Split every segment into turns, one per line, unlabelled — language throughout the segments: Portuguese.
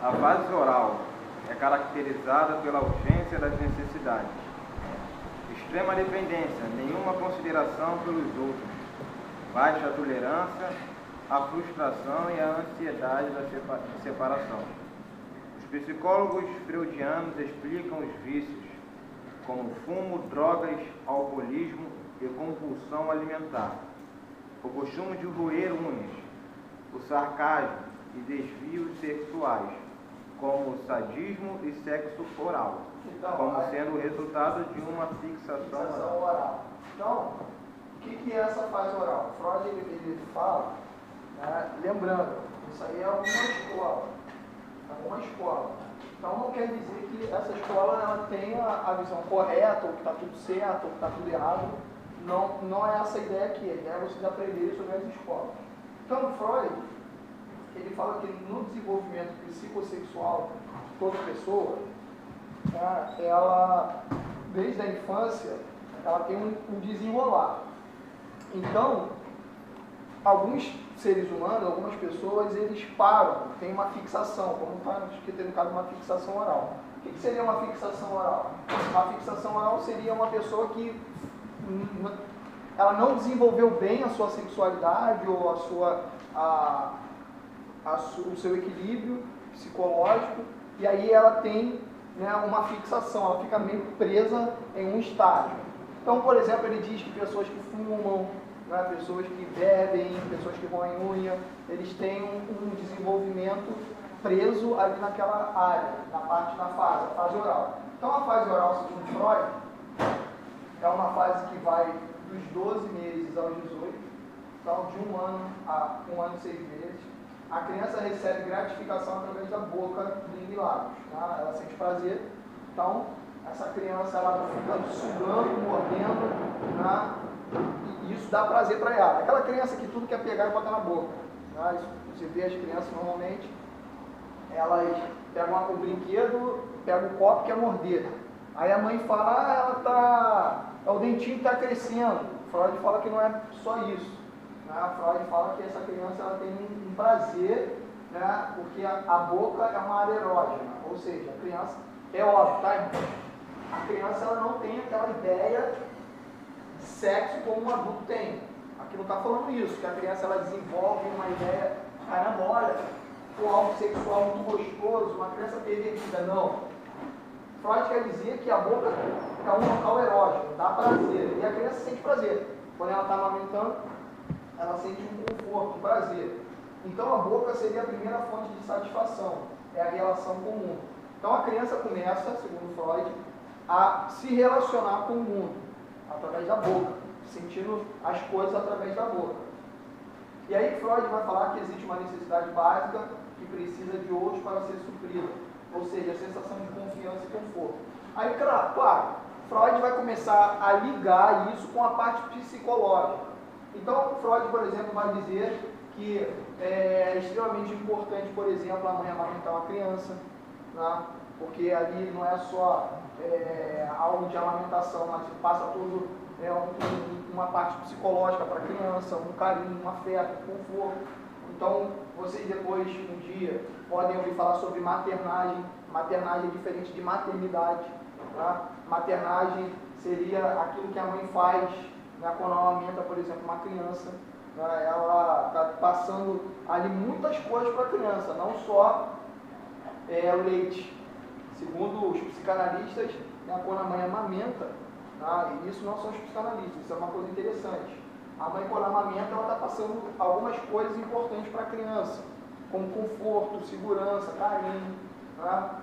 A fase oral é caracterizada pela urgência das necessidades, extrema dependência, nenhuma consideração pelos outros, baixa tolerância à frustração e à ansiedade da separação. Os psicólogos freudianos explicam os vícios como fumo, drogas, alcoolismo e compulsão alimentar, o costume de roer unhas, o sarcasmo e desvios sexuais, como sadismo e sexo oral,
então,
como sendo o resultado de uma fixação
oral. Então, o que é essa fase oral? Freud ele fala, né, lembrando, isso aí é uma escola. Então não quer dizer que essa escola ela tenha a visão correta, ou que está tudo certo, ou que está tudo errado. Não é essa a ideia aqui. A ideia é vocês aprenderem sobre as escolas. Então Freud, ele fala que no desenvolvimento psicossexual de toda pessoa, né, ela, desde a infância, ela tem um desenrolar. Então, alguns seres humanos, algumas pessoas, eles param, tem uma fixação, como está escrito no caso, uma fixação oral. O que seria uma fixação oral? Uma fixação oral seria uma pessoa que ela não desenvolveu bem a sua sexualidade ou o seu equilíbrio psicológico, e aí ela tem, né, uma fixação, ela fica meio presa em um estágio. Então, por exemplo, ele diz que pessoas que fumam, né, pessoas que bebem, pessoas que roem unha, eles têm um desenvolvimento preso ali naquela área, na parte da fase, a fase oral. Então, a fase oral, segundo Freud, é uma fase que vai dos 12 meses aos 18, então de 1 ano a 1 ano e 6 meses. A criança recebe gratificação através da boca, língua e lábios, tá? Ela sente prazer, então essa criança ela fica sugando, mordendo, né? E isso dá prazer para ela. Aquela criança que tudo quer pegar e botar na boca, tá? Você vê as crianças normalmente, elas pegam o brinquedo, pegam o copo e quer morder. Aí a mãe fala, o dentinho está crescendo. Freud fala que não é só isso. Né? Freud fala que essa criança ela tem um prazer, né? Porque a boca é uma área erógena, ou seja, a criança, é óbvio, tá, irmão? A criança ela não tem aquela ideia de sexo como um adulto tem. Aqui não está falando isso, que a criança ela desenvolve uma ideia, caramba, olha, algo sexual muito gostoso, uma criança pervertida, não. Freud quer dizer que a boca é um local erógeno, dá prazer, e a criança sente prazer. Quando ela está amamentando, ela sente um conforto, um prazer. Então a boca seria a primeira fonte de satisfação, é a relação comum. Então a criança começa, segundo Freud, a se relacionar com o mundo, através da boca, sentindo as coisas através da boca. E aí Freud vai falar que existe uma necessidade básica que precisa de outros para ser suprida, ou seja, a sensação de confiança e conforto. Aí, claro, Freud vai começar a ligar isso com a parte psicológica. Então, Freud, por exemplo, vai dizer que é extremamente importante, por exemplo, a mãe amamentar uma criança, né? Porque ali não é só algo de amamentação, mas passa tudo uma parte psicológica para a criança, um carinho, um afeto, um conforto. Então, vocês depois, um dia, podem ouvir falar sobre maternagem. Maternagem é diferente de maternidade. Tá? Maternagem seria aquilo que a mãe faz, né, quando ela amamenta, por exemplo, uma criança. Né? Ela está passando ali muitas coisas para a criança, não só o leite. Segundo os psicanalistas, né, quando a mãe amamenta, tá? E isso não são os psicanalistas, isso é uma coisa interessante. A mãe, quando amamenta, ela está passando algumas coisas importantes para a criança, como conforto, segurança, carinho. Tá?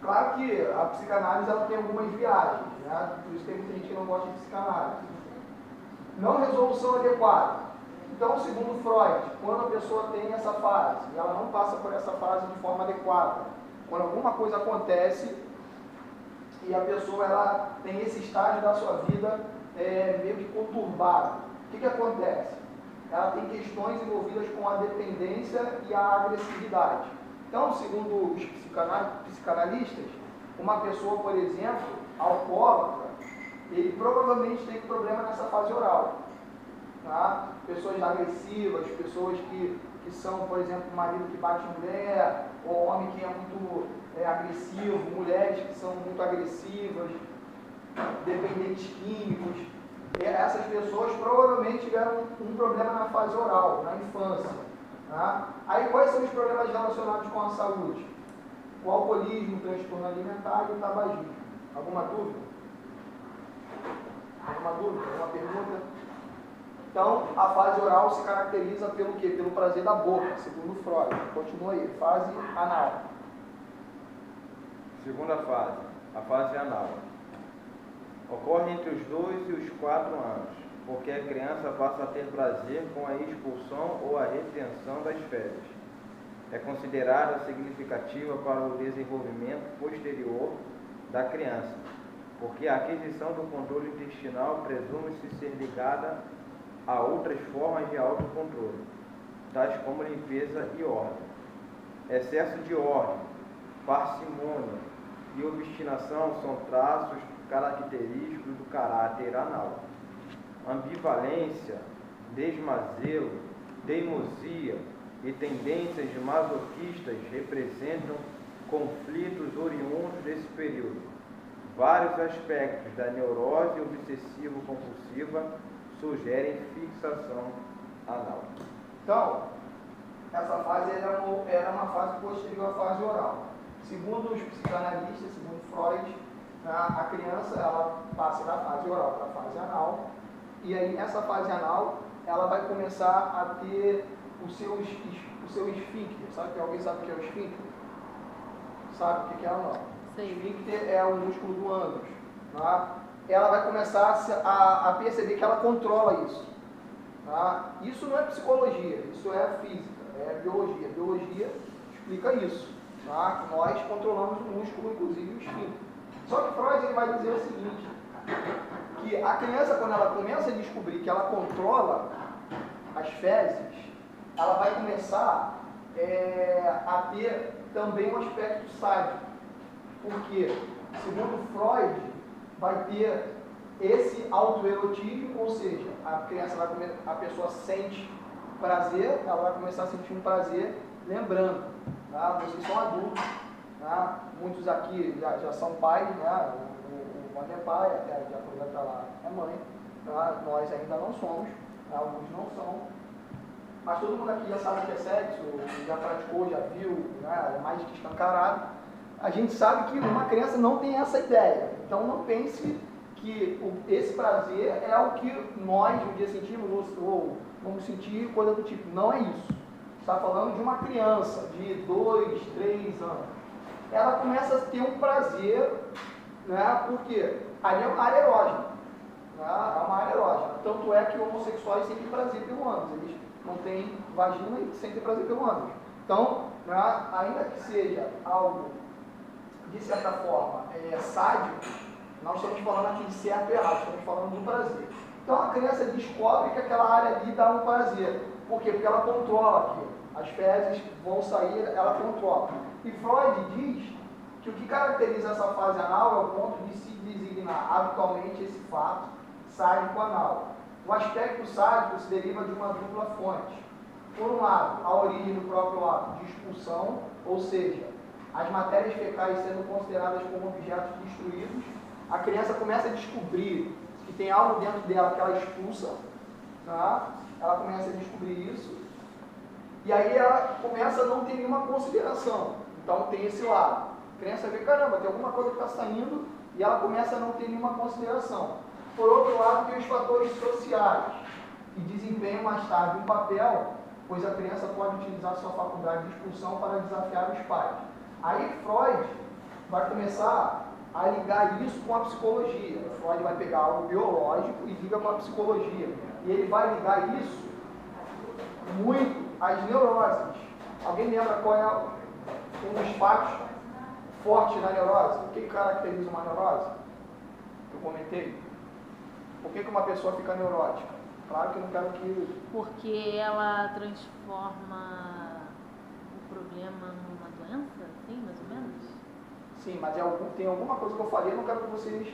Claro que a psicanálise ela tem algumas viagens, né? Por isso tem muita gente que não gosta de psicanálise. Não resolução adequada. Então, segundo Freud, quando a pessoa tem essa fase, e ela não passa por essa fase de forma adequada, quando alguma coisa acontece e a pessoa ela tem esse estágio da sua vida meio que conturbado, o que acontece? Ela tem questões envolvidas com a dependência e a agressividade. Então, segundo os psicanalistas, uma pessoa, por exemplo, alcoólatra, ele provavelmente tem problema nessa fase oral. tá? Pessoas agressivas, pessoas que são, por exemplo, marido que bate em mulher, ou homem que é muito agressivo, mulheres que são muito agressivas, dependentes químicos. Essas pessoas provavelmente tiveram um problema na fase oral, na infância. Tá? Aí quais são os problemas relacionados com a saúde? O alcoolismo, o transtorno alimentar e o tabagismo. Alguma dúvida? Alguma dúvida? Alguma pergunta? Então, a fase oral se caracteriza pelo quê? Pelo prazer da boca, segundo Freud. Continua aí, fase anal.
Segunda fase, a fase anal. Ocorre entre os 2 e os 4 anos, porque a criança passa a ter prazer com a expulsão ou a retenção das fezes. É considerada significativa para o desenvolvimento posterior da criança, porque a aquisição do controle intestinal presume-se ser ligada a outras formas de autocontrole, tais como limpeza e ordem. Excesso de ordem, parcimônia e obstinação são traços característicos do caráter anal. Ambivalência, desmazelo, teimosia e tendências masoquistas representam conflitos oriundos desse período. Vários aspectos da neurose obsessivo-compulsiva sugerem fixação anal.
Então, essa fase era uma fase posterior à fase oral. Segundo os psicanalistas, segundo Freud, a criança ela passa da fase oral para a fase anal, e aí nessa fase anal ela vai começar a ter o seu esfíncter. Sabe? Alguém sabe o que é o esfíncter? Sabe o que é ou não? O esfíncter é o músculo do ânus. Tá? Ela vai começar a perceber que ela controla isso. Tá? Isso não é psicologia, isso é física, é biologia. Biologia explica isso. Tá? Que nós controlamos o músculo, inclusive o esfíncter. Só que Freud ele vai dizer o seguinte, que a criança, quando ela começa a descobrir que ela controla as fezes, ela vai começar a ter também um aspecto sádico. Porque, segundo Freud, vai ter esse autoerotismo, ou seja, a pessoa sente prazer, ela vai começar a sentir um prazer lembrando, tá? Vocês são adultos, tá? Muitos aqui já são pais, né? O Wanda é pai, até a coisa está lá é mãe, tá? Nós ainda não somos, tá? Alguns não são, mas todo mundo aqui já sabe o que é sexo, já praticou, já viu, né? É mais que escancarado. A gente sabe que uma criança não tem essa ideia, então não pense que esse prazer é o que nós um dia sentimos ou vamos sentir coisa do tipo. Não é isso. Está falando de uma criança de 2, 3 anos. Ela começa a ter um prazer, né? Porque ali é uma área erógena. Né? É uma área erógena. Tanto é que homossexuais sentem prazer pelo ânus. Eles não têm vagina e sentem prazer pelo ânus. Então, né? Ainda que seja algo de certa forma sádico, nós estamos falando aqui de certo e errado, estamos falando do prazer. Então a criança descobre que aquela área ali dá um prazer. Por quê? Porque ela controla aquilo. As fezes vão sair, ela controla. E Freud diz que o que caracteriza essa fase anal é o ponto de se designar habitualmente esse fato sádico anal. O aspecto sádico se deriva de uma dupla fonte. Por um lado, a origem do próprio ato de expulsão, ou seja, as matérias fecais sendo consideradas como objetos destruídos, a criança começa a descobrir que tem algo dentro dela que ela expulsa, tá? Ela começa a descobrir isso, e aí ela começa a não ter nenhuma consideração. Então tem esse lado. A criança vê, caramba, tem alguma coisa que está saindo, e ela começa a não ter nenhuma consideração. Por outro lado, tem os fatores sociais, que desempenham mais tarde um papel, pois a criança pode utilizar sua faculdade de expulsão para desafiar os pais. Aí Freud vai começar a ligar isso com a psicologia. Freud vai pegar algo biológico e liga com a psicologia. E ele vai ligar isso muito às neuroses. Alguém lembra qual é um dos fatos fortes da neurose? O que caracteriza uma neurose? Eu comentei. Por que uma pessoa fica neurótica? Claro que eu não quero que...
Porque ela transforma o problema numa doença, assim, mais ou menos?
Sim, mas tem alguma coisa que eu falei, eu não quero que vocês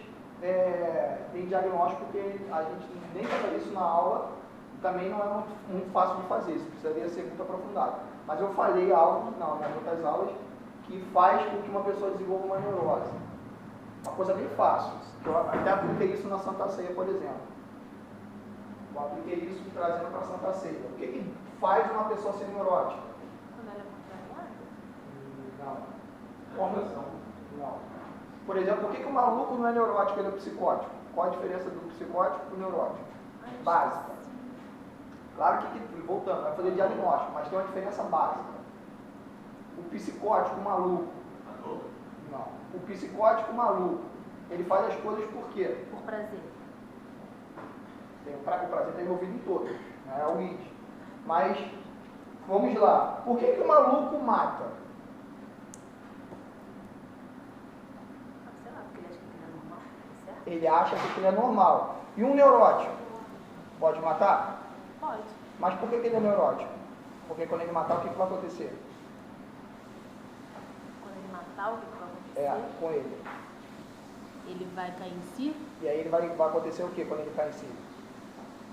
deem diagnóstico, porque a gente nem vai fazer isso na aula também não é muito fácil de fazer, isso precisaria ser muito aprofundado. Mas eu falei algo nas outras aulas que faz com que uma pessoa desenvolva uma neurose. Uma coisa bem fácil, que eu até apliquei isso na Santa Ceia, por exemplo. Eu apliquei isso trazendo para a Santa Ceia. O que faz uma pessoa ser neurótica?
Quando ela é contrariada?
Não. Não. Por exemplo, por que o maluco não é neurótico, ele é psicótico? Qual a diferença do psicótico para o neurótico? Básica. Claro que, voltando, vai fazer diagnóstico, mas tem uma diferença básica. O psicótico maluco. Não. O psicótico maluco, ele faz as coisas por quê?
Por prazer.
O prazer está envolvido em todos, né? É o id. Mas, vamos lá. Por que o maluco mata?
Sei lá, porque ele acha que aquilo é normal, certo?
Ele acha que aquilo é normal. E um neurótico? Pode matar?
Pode.
Mas por que ele é neurótico? Porque quando ele matar, o que vai acontecer?
Quando ele matar, o que vai acontecer?
Com ele.
Ele vai cair em si?
E aí vai acontecer o que quando ele cai em si?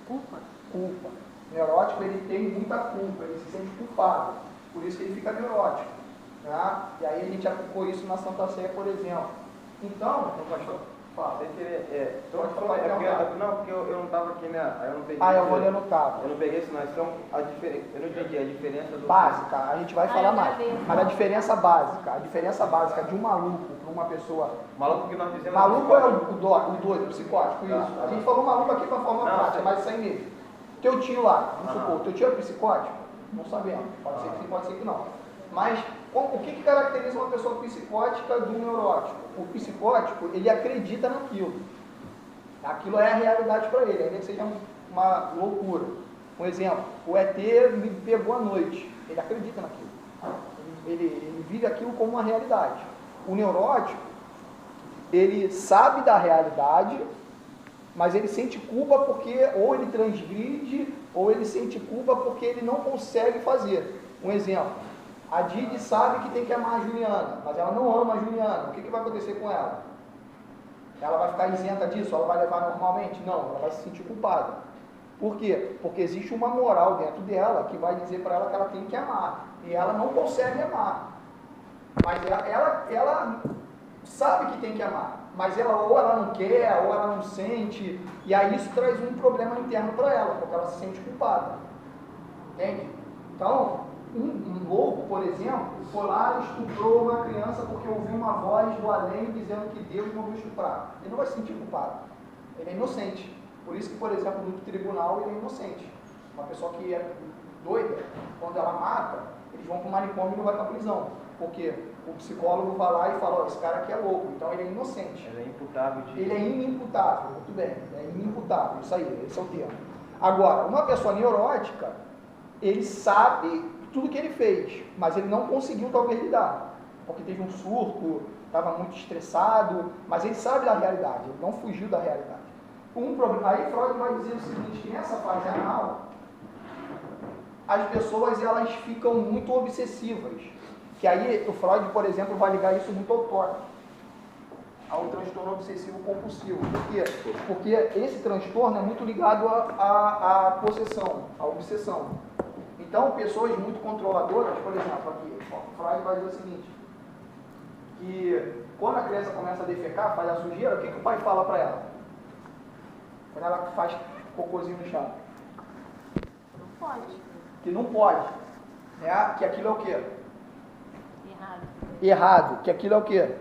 Culpa?
Culpa. O neurótico, ele tem muita culpa, ele se sente culpado. Por isso que ele fica neurótico. Tá? E aí a gente aplicou isso na Santa Ceia, por exemplo. Então, pastor, fala.
Não, porque eu não estava aqui, né? Eu não peguei.
Eu vou ler no tablet.
Eu não peguei isso, não. Então, eu não entendi a diferença do.
Básica, a gente vai falar
eu
mais.
gravei.
Mas a diferença básica de um maluco para uma pessoa.
Maluco que nós dizemos.
Maluco é o doido, o psicótico, isso. A gente falou maluco aqui para forma prática, mas isso aí mesmo. Teu tio lá, vamos supor, teu tio é psicótico? Não sabemos. Pode ser que sim, pode ser que não. Mas o que caracteriza uma pessoa psicótica do neurótico? O psicótico, ele acredita naquilo. Aquilo é a realidade para ele, ainda que seja uma loucura. Um exemplo, o ET me pegou à noite. Ele acredita naquilo. Ele vive aquilo como uma realidade. O neurótico, ele sabe da realidade, mas ele sente culpa porque ou ele transgride, ou ele sente culpa porque ele não consegue fazer. Um exemplo, a Didi sabe que tem que amar a Juliana, mas ela não ama a Juliana. O que vai acontecer com ela? Ela vai ficar isenta disso? Ela vai levar normalmente? Não, ela vai se sentir culpada. Por quê? Porque existe uma moral dentro dela que vai dizer para ela que ela tem que amar. E ela não consegue amar. Mas ela sabe que tem que amar. Mas ou ela não quer, ou ela não sente. E aí isso traz um problema interno para ela, porque ela se sente culpada. Entende? Então, um louco, por exemplo, foi lá e estuprou uma criança porque ouviu uma voz do além dizendo que Deus mandou estuprar. Ele não vai se sentir culpado. Ele é inocente. Por isso que, por exemplo, no tribunal ele é inocente. Uma pessoa que é doida, quando ela mata, eles vão para o manicômio e não vai para a prisão. Porque o psicólogo vai lá e fala, esse cara aqui é louco, então ele é inocente.
Ele é imputável.
Ele é inimputável, muito bem, é inimputável, isso aí, esse é o termo. Agora, uma pessoa neurótica, ele sabe tudo que ele fez, mas ele não conseguiu talvez lidar, porque teve um surto, estava muito estressado, mas ele sabe da realidade, ele não fugiu da realidade. Aí Freud vai dizer o seguinte, que nessa fase anal, as pessoas elas ficam muito obsessivas, que aí o Freud, por exemplo, vai ligar isso muito ao TOC, ao transtorno obsessivo compulsivo. Por quê? Porque esse transtorno é muito ligado à possessão, à obsessão. Então, pessoas muito controladoras, por exemplo, aqui, Freud vai dizer o seguinte, que quando a criança começa a defecar, faz a sujeira, o que o pai fala para ela? Quando ela faz cocôzinho no chão?
Não pode.
Que não pode. Né? Que aquilo é o quê?
Errado.
Errado. Que aquilo é o quê?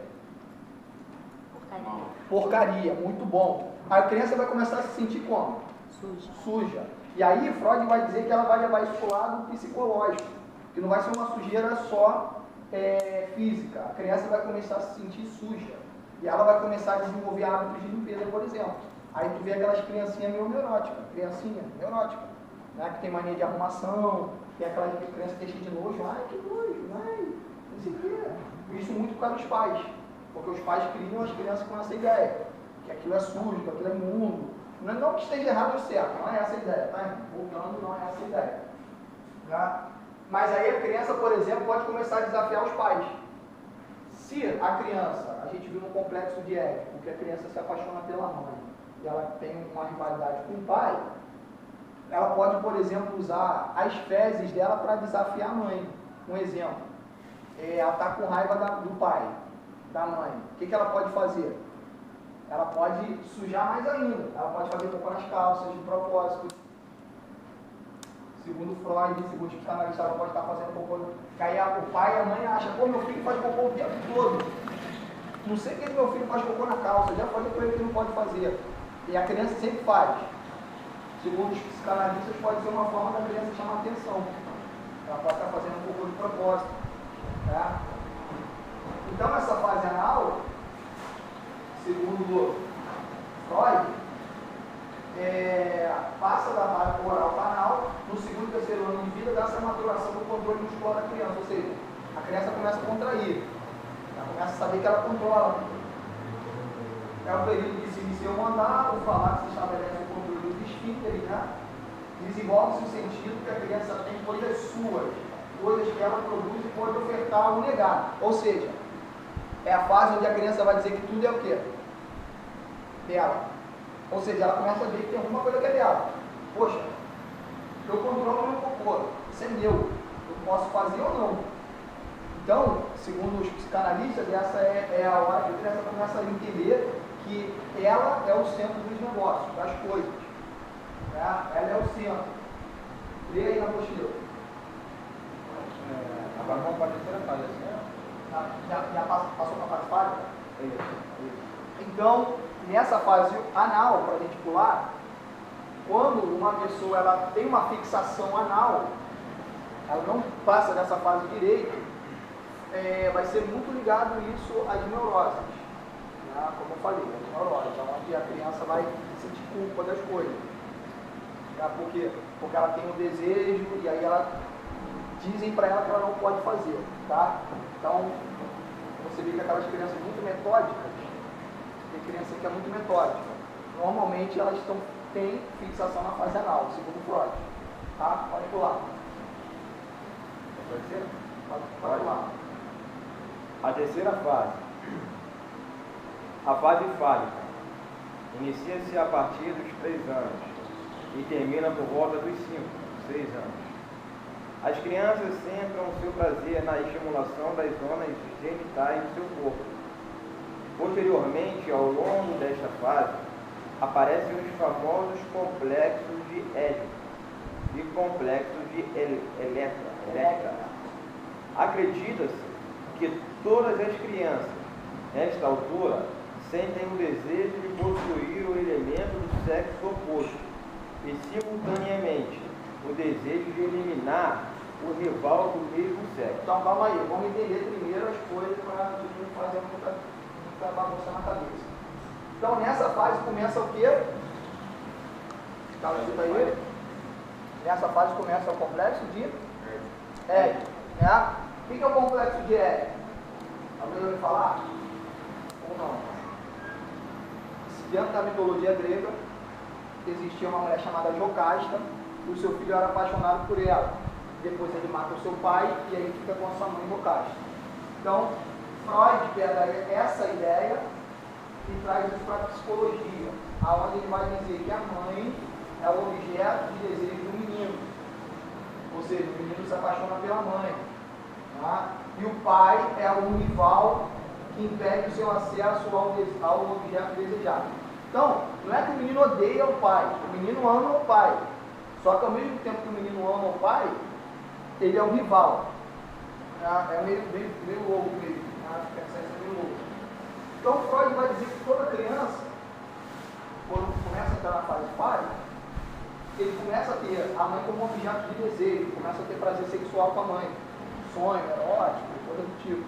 Porcaria.
Porcaria. Muito bom. A criança vai começar a se sentir como?
Suja.
Suja. E aí Freud vai dizer que ela vai levar isso para o lado psicológico. Que não vai ser uma sujeira só física. A criança vai começar a se sentir suja. E ela vai começar a desenvolver hábitos de limpeza, por exemplo. Aí tu vê aquelas criancinhas meio neuróticas. Criancinha neurótica. Né? Que tem mania de arrumação. Tem aquela criança que é cheia de nojo. Ai, que nojo. Ai, não sei o quê. Isso muito por causa dos pais. Porque os pais criam as crianças com essa ideia. Que aquilo é sujo, que aquilo é imundo. Não que esteja errado ou certo, não é essa a ideia, tá? Voltando, não é essa a ideia. Tá? Mas aí a criança, por exemplo, pode começar a desafiar os pais. Se a criança, a gente viu no complexo de Édipo, que a criança se apaixona pela mãe e ela tem uma rivalidade com o pai, ela pode, por exemplo, usar as fezes dela para desafiar a mãe. Um exemplo, ela está com raiva do pai, da mãe. O que ela pode fazer? Ela pode sujar mais ainda. Ela pode fazer cocô nas calças, de propósito. Segundo Freud, segundo o psicanalista, ela pode estar fazendo cocô. Que aí o pai e a mãe acham, pô, meu filho faz cocô o tempo todo. Não sei que meu filho faz cocô na calça, já falei para ele que não pode fazer. E a criança sempre faz. Segundo os psicanalistas, pode ser uma forma da criança chamar atenção. Ela pode estar fazendo cocô de propósito. Tá? Então, essa fase anal, segundo Freud, passa da fase oral para anal, no segundo e terceiro ano de vida, dá essa maturação do controle muscular da criança. Ou seja, a criança começa a contrair. Ela começa a saber que ela controla. É o período que se inicia o andar, o falar que se estabelece o controle dos esfíncteres, né? Desenvolve-se o sentido que a criança tem coisas suas, coisas que ela produz e pode ofertar ou negar. Ou seja, é a fase onde a criança vai dizer que tudo é o quê? Dela. Ou seja, ela começa a ver que tem alguma coisa que é dela. Poxa, eu controlo o meu cocô, isso é meu, eu posso fazer ou não. Então, segundo os psicanalistas, essa é a hora que a criança começa a entender que ela é o centro dos negócios, das coisas. Né? Ela é o centro. Lê aí na apostila.
Agora vamos para a terceira fase, assim, né?
Já passou para a fase fálica? Isso. Então, nessa fase anal, para a gente pular, quando uma pessoa ela tem uma fixação anal, ela não passa dessa fase direito, vai ser muito ligado isso às neuroses. Né? Como eu falei, as neuroses, onde a criança vai sentir culpa das coisas. Né? Por quê? Porque ela tem um desejo e aí dizem para ela que ela não pode fazer. Tá? Então, você vê que aquelas crianças muito metódicas, tem criança que é muito metódica, normalmente elas têm fixação na fase anal, segundo Freud. Tá? Pode pular.
Pode ser?
Pode pular.
A terceira fase. A fase fálica. Inicia-se a partir dos 3 anos e termina por volta dos 6 anos. As crianças centram seu prazer na estimulação das zonas genitais do seu corpo. Posteriormente, ao longo desta fase, aparecem os famosos complexos de Édipo e complexos de Electra. Acredita-se que todas as crianças, nesta altura, sentem o desejo de possuir o elemento do sexo oposto e, simultaneamente, o desejo de eliminar o rival do mesmo sexo.
Então, calma aí, vamos entender primeiro as coisas para a gente não fazer muita bagunça na cabeça. Então, nessa fase começa o quê? Está escrito aí? Nessa fase começa o complexo de Édipo. Né? O que é o complexo de Édipo? Alguém vai me falar? Ou não? Dentro da mitologia grega, existia uma mulher chamada Jocasta, e o seu filho era apaixonado por ela. Depois ele mata o seu pai e aí fica com a sua mãe Jocasta. Então, Freud pega essa ideia e traz isso para a psicologia, aonde ele vai dizer que a mãe é o objeto de desejo do menino. Ou seja, o menino se apaixona pela mãe. Tá? E o pai é o rival que impede o seu acesso ao objeto desejado. Então, não é que o menino odeia o pai, o menino ama o pai. Só que ao mesmo tempo que o menino ama o pai, ele é o rival. É meio louco mesmo. Pensar isso é meio louco. Então, Freud vai dizer que toda criança, quando começa a entrar na fase fálica, ele começa a ter a mãe como objeto de desejo, começa a ter prazer sexual com a mãe, sonho, erótico, coisa do tipo.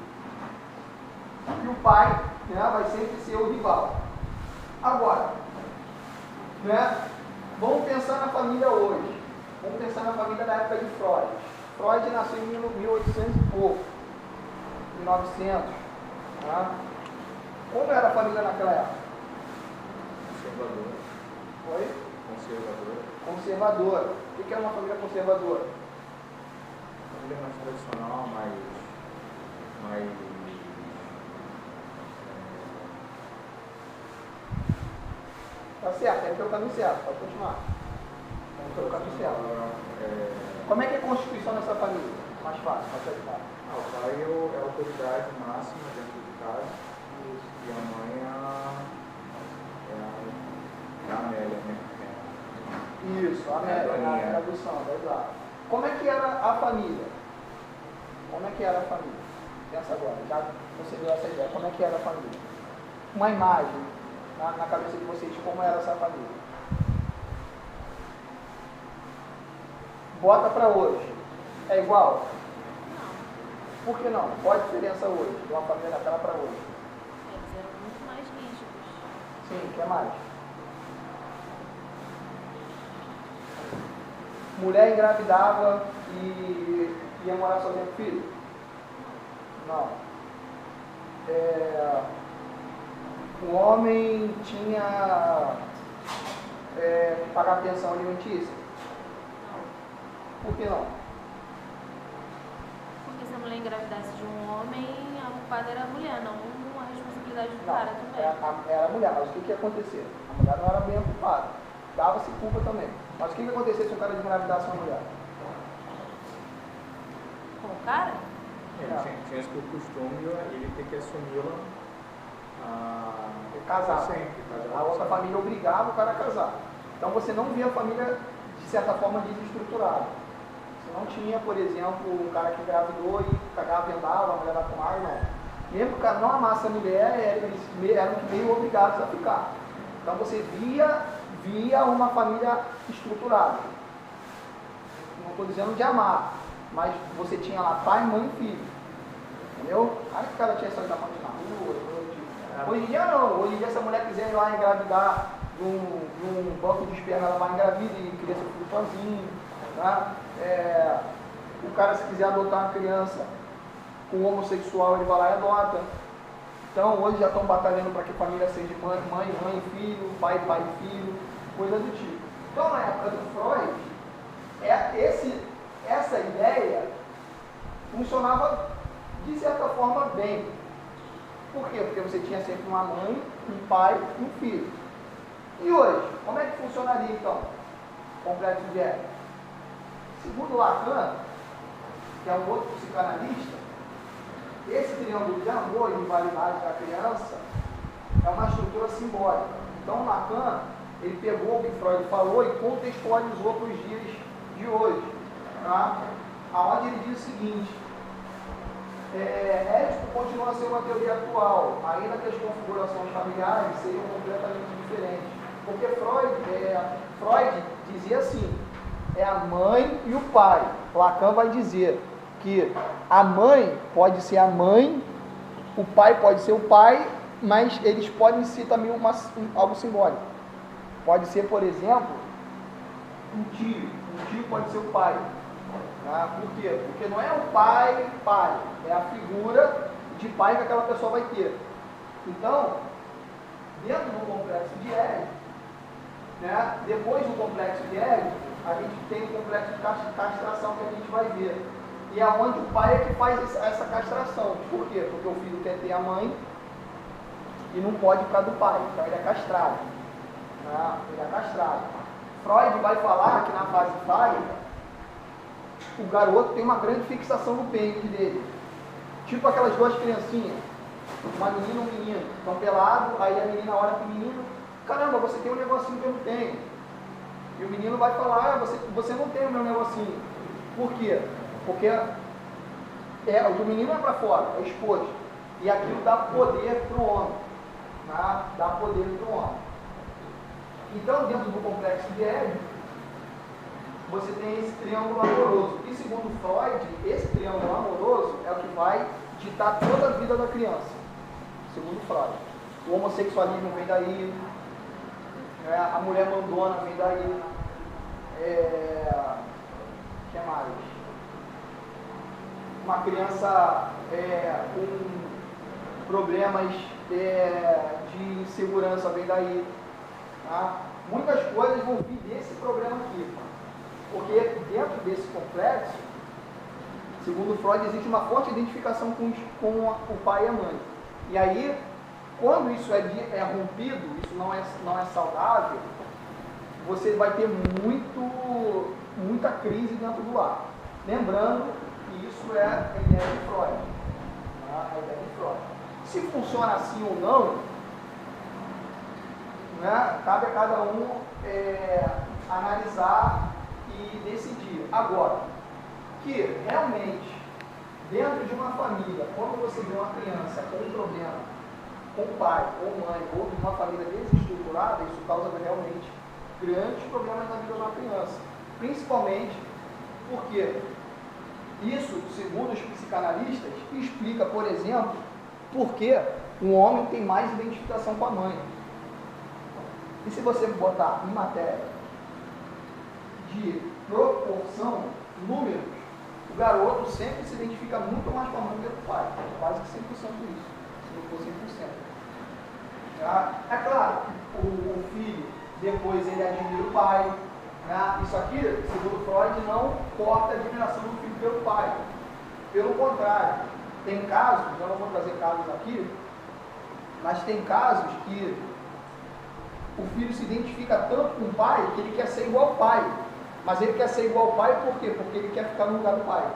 E o pai, né, vai sempre ser o rival. Agora, né, vamos pensar na família hoje. Vamos pensar na família da época de Freud. Freud nasceu em 1800 e pouco, 1900. Tá? Como era a família naquela época?
Conservadora.
Oi?
Conservadora.
Conservadora. O que é uma família conservadora?
Família mais tradicional, mais
Tá certo, é o caminho certo, pode continuar. Pelo caminho certo.
É,
Como é que é a constituição dessa família? Mais fácil, mais fácil.
o pai é a autoridade máxima dentro de casa e a mãe é a Amélia, né?
Isso, a Amélia, na tradução, exato. Como é que era a família? Como é que era a família? Pensa agora, já você deu essa ideia. Como é que era a família? Uma imagem na cabeça de vocês de como era essa família. Bota para hoje. É igual?
Não.
Por que não? Qual a diferença hoje? De uma família daquela para hoje?
Eles eram muito mais rígidos.
Sim, o que mais? Mulher engravidava e ia morar sozinha com o filho? Não. O homem tinha que pagar pensão alimentícia? Por que não?
Porque se a mulher engravidasse de um homem, a culpada era a mulher, não a responsabilidade do
Não,
cara também.
era a mulher, mas o que ia acontecer? A mulher não era bem a culpada. Dava-se culpa também. Mas o que ia acontecer se o cara engravidasse uma mulher?
Com o cara?
Tinha esse costume ele ter que assumi-la
Casar.
sempre.
A outra família obrigava o cara a casar. Então você não via a família, de certa forma, desestruturada. Você não tinha, por exemplo, um cara que engravidou e cagava, vendava, a mulher vai tomar, não. Mesmo que o cara não amasse a mulher, eles eram meio obrigados a ficar. Então você via uma família estruturada. Não estou dizendo de amar, mas você tinha lá pai, mãe e filho. Entendeu? Aí o cara tinha só da mãe na rua, hoje em dia não. Hoje em dia, se a mulher quiser ir lá engravidar num banco de esperma, ela vai engravidar e cria seu filho sozinho. Tá? O cara, se quiser adotar uma criança com homossexual, ele vai lá e adota. Então, hoje já estão batalhando para que a família seja mãe e filho, pai e filho, coisa do tipo. Então, na época do Freud, essa ideia funcionava de certa forma bem. Por quê? Porque você tinha sempre uma mãe, um pai e um filho. E hoje, como é que funcionaria então o complexo de Édipo? Segundo Lacan, que é um outro psicanalista, esse triângulo de amor e rivalidade da criança é uma estrutura simbólica. Então Lacan, ele pegou o que Freud falou e contextualizou para os dias de hoje, tá? Onde ele diz o seguinte: Édipo continua a ser uma teoria atual, ainda que as configurações familiares sejam completamente diferentes. Porque Freud dizia assim, é a mãe e o pai. Lacan vai dizer que a mãe pode ser a mãe, o pai pode ser o pai, mas eles podem ser também algo simbólico. Pode ser, por exemplo, um tio. Um tio pode ser o pai. Tá? Por quê? Porque não é o pai, é a figura de pai que aquela pessoa vai ter. Então, dentro do complexo de Édipo, né, depois do complexo de Édipo, a gente tem o complexo de castração que a gente vai ver. E é onde o pai é que faz essa castração. Por quê? Porque o filho quer ter a mãe e não pode ficar do pai. Então ele é castrado. Né? Ele é castrado. Freud vai falar que na fase fálica, o garoto tem uma grande fixação no pênis dele. Tipo aquelas duas criancinhas, uma menina e um menino, estão pelados, aí a menina olha para o menino, caramba, você tem um negocinho que eu não tenho. E o menino vai falar, você não tem o meu negocinho. Por quê? Porque o do menino é para fora, é exposto. E aquilo dá poder para o homem. Tá? Dá poder para o homem. Então, dentro do complexo de Édipo, você tem esse triângulo amoroso. E segundo Freud, esse triângulo amoroso é o que vai ditar toda a vida da criança. Segundo Freud. O homossexualismo vem daí, a mulher mandona vem daí. O que mais? Uma criança com problemas de insegurança vem daí. Tá? Muitas coisas vão vir desse problema aqui. Porque dentro desse complexo, segundo Freud, existe uma forte identificação com o pai e a mãe. E aí, quando isso é rompido, isso não é saudável, você vai ter muita crise dentro do lar. Lembrando que isso é a ideia de Freud. A ideia de Freud. Se funciona assim ou não, né, cabe a cada um analisar e decidir. Agora, que realmente, dentro de uma família, quando você vê uma criança com um problema, com pai ou mãe, ou de uma família desestruturada, isso causa realmente grandes problemas na vida de uma criança. Principalmente porque isso, segundo os psicanalistas, explica, por exemplo, por que um homem tem mais identificação com a mãe. E se você botar em matéria de proporção, números, o garoto sempre se identifica muito mais com a mãe do que com o pai. Quase que 100% isso, se não for 100%. É claro, o filho, depois ele admira o pai. Né? Isso aqui, segundo Freud, não corta a admiração do filho pelo pai. Pelo contrário, tem casos, eu não vou trazer casos aqui, mas tem casos que o filho se identifica tanto com o pai que ele quer ser igual ao pai. Mas ele quer ser igual ao pai por quê? Porque ele quer ficar no lugar do pai.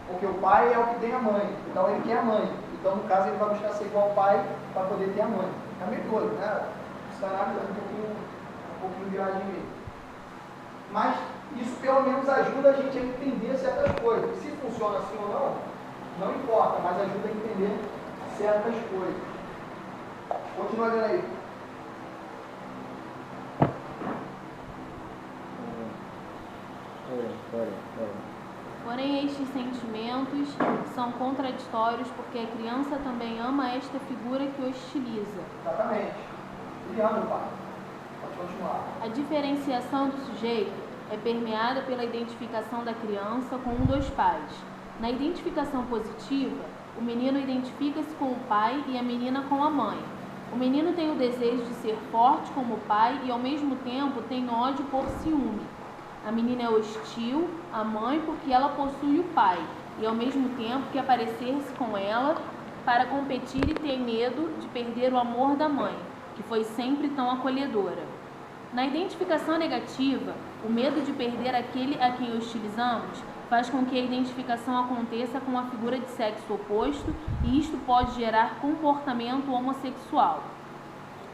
Porque o pai é o que tem a mãe, então ele quer a mãe. Então, no caso, ele vai buscar ser igual ao pai para poder ter a mãe. É meio doido, né? Isso é um pouquinho viagem mesmo. Mas isso pelo menos ajuda a gente a entender certas coisas. Se funciona assim ou não, não importa, mas ajuda a entender certas coisas. Continua lendo aí.
Porém, estes sentimentos são contraditórios porque a criança também ama esta figura que hostiliza.
Exatamente. Ele ama o pai. Pode continuar.
A diferenciação do sujeito é permeada pela identificação da criança com um dos pais. Na identificação positiva, o menino identifica-se com o pai e a menina com a mãe. O menino tem o desejo de ser forte como o pai e, ao mesmo tempo, tem ódio por ciúme. A menina é hostil à mãe porque ela possui o pai e, ao mesmo tempo, quer parecer-se com ela para competir e tem medo de perder o amor da mãe, que foi sempre tão acolhedora. Na identificação negativa, o medo de perder aquele a quem hostilizamos faz com que a identificação aconteça com a figura de sexo oposto e isto pode gerar comportamento homossexual.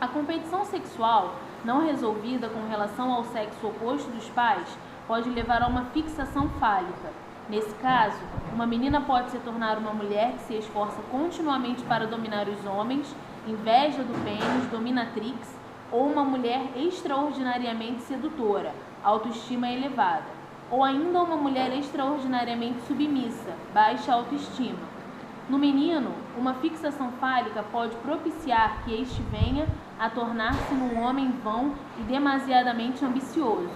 A competição sexual não resolvida com relação ao sexo oposto dos pais pode levar a uma fixação fálica. Nesse caso, uma menina pode se tornar uma mulher que se esforça continuamente para dominar os homens, inveja do pênis, dominatrix, ou uma mulher extraordinariamente sedutora, autoestima elevada, ou ainda uma mulher extraordinariamente submissa, baixa autoestima. No menino, uma fixação fálica pode propiciar que este venha a tornar-se num homem vão e demasiadamente ambicioso.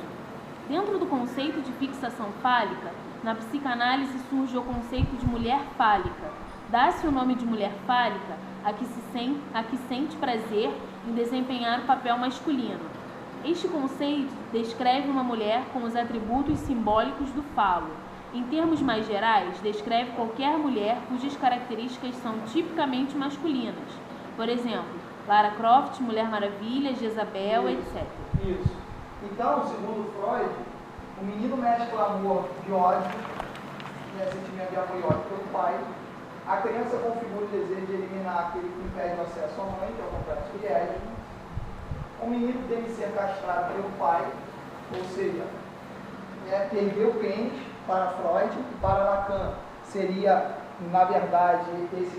Dentro do conceito de fixação fálica, na psicanálise surge o conceito de mulher fálica. Dá-se o nome de mulher fálica a que sente prazer em desempenhar o papel masculino. Este conceito descreve uma mulher com os atributos simbólicos do falo. Em termos mais gerais, descreve qualquer mulher cujas características são tipicamente masculinas. Por exemplo, Lara Croft, Mulher Maravilha, Jezabel, etc.
Isso. Então, segundo Freud, o menino mescla amor de ódio, sentimento de amor e ódio pelo pai. A criança configura o desejo de eliminar aquele que impede o acesso à mãe, que é o complexo de Édipo. O menino deve ser castrado pelo pai, ou seja, perder o pênis para Freud e para Lacan. Seria, na verdade,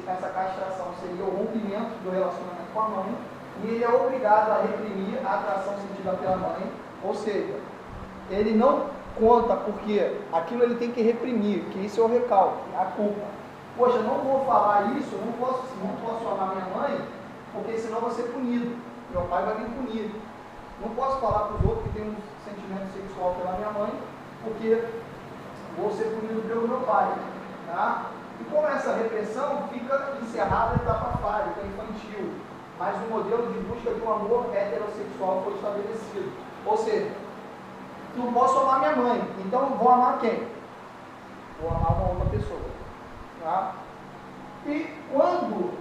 essa castração seria o rompimento do relacionamento com a mãe, e ele é obrigado a reprimir a atração sentida pela mãe, ou seja, ele não conta porque aquilo ele tem que reprimir, que isso é o recalque, a culpa. Poxa, não vou falar isso, não posso amar minha mãe, porque senão vou ser punido. Meu pai vai me punir. Não posso falar para os outros que tem um sentimento sexual pela minha mãe, porque vou ser punido pelo meu pai. Tá? E com essa repressão, fica encerrada a etapa fálica, infantil. Mas o modelo de busca de um amor heterossexual foi estabelecido. Ou seja, não posso amar minha mãe, então vou amar quem? Vou amar uma outra pessoa. Tá? E quando,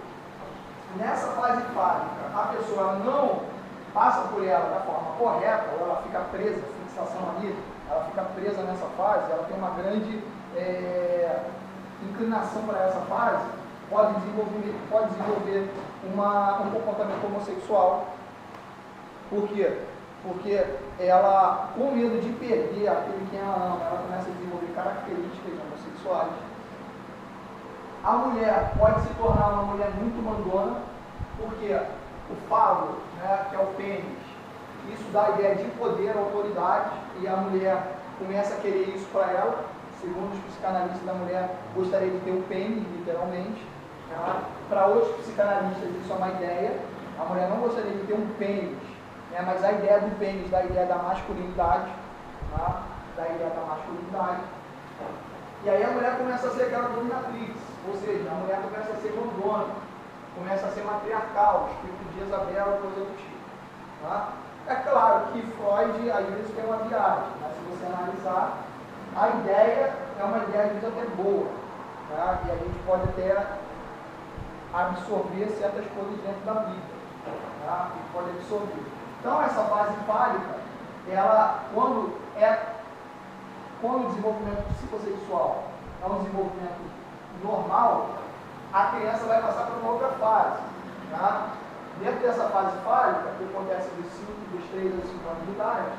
nessa fase fálica, a pessoa não passa por ela da forma correta, ou ela fica presa, fixação ali, ela fica presa nessa fase, ela tem uma grande inclinação para essa fase, pode desenvolver um comportamento homossexual. Por quê? Porque ela, com medo de perder aquele que ela ama, ela começa a desenvolver características homossexuais. A mulher pode se tornar uma mulher muito mandona, porque o falo, né, que é o pênis, isso dá a ideia de poder, autoridade, e a mulher começa a querer isso para ela. Segundo os psicanalistas, a mulher gostaria de ter um pênis, literalmente. Tá? Para outros psicanalistas, isso é uma ideia. A mulher não gostaria de ter um pênis, né, mas a ideia do pênis dá a ideia da masculinidade. Tá? Da ideia da masculinidade. E aí a mulher começa a ser aquela dominatrix, ou seja, a mulher começa a ser mandona, começa a ser matriarcal, espírito de Isabel, coisa do tipo. Tá? É claro que Freud às vezes tem uma viagem, mas se você analisar, a ideia é uma ideia às vezes até boa, tá? E a gente pode até absorver certas coisas dentro da Bíblia, tá? A gente pode absorver. Então essa fase fálica, ela, quando o desenvolvimento psicossexual é um desenvolvimento normal, a criança vai passar por uma outra fase. Tá? Dentro dessa fase fálica, que acontece dos 3 aos 5 anos de idade,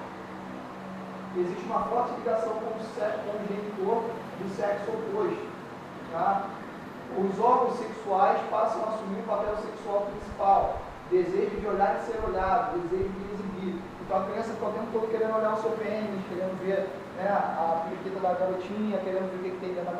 existe uma forte ligação com o genitor do sexo oposto. Tá? Os órgãos sexuais passam a assumir o papel sexual principal. Desejo de olhar e ser olhado, desejo de exibir. Então a criança fica o tempo todo querendo olhar o seu pênis, querendo ver, né, a periquita da garotinha, querendo ver o que tem dentro da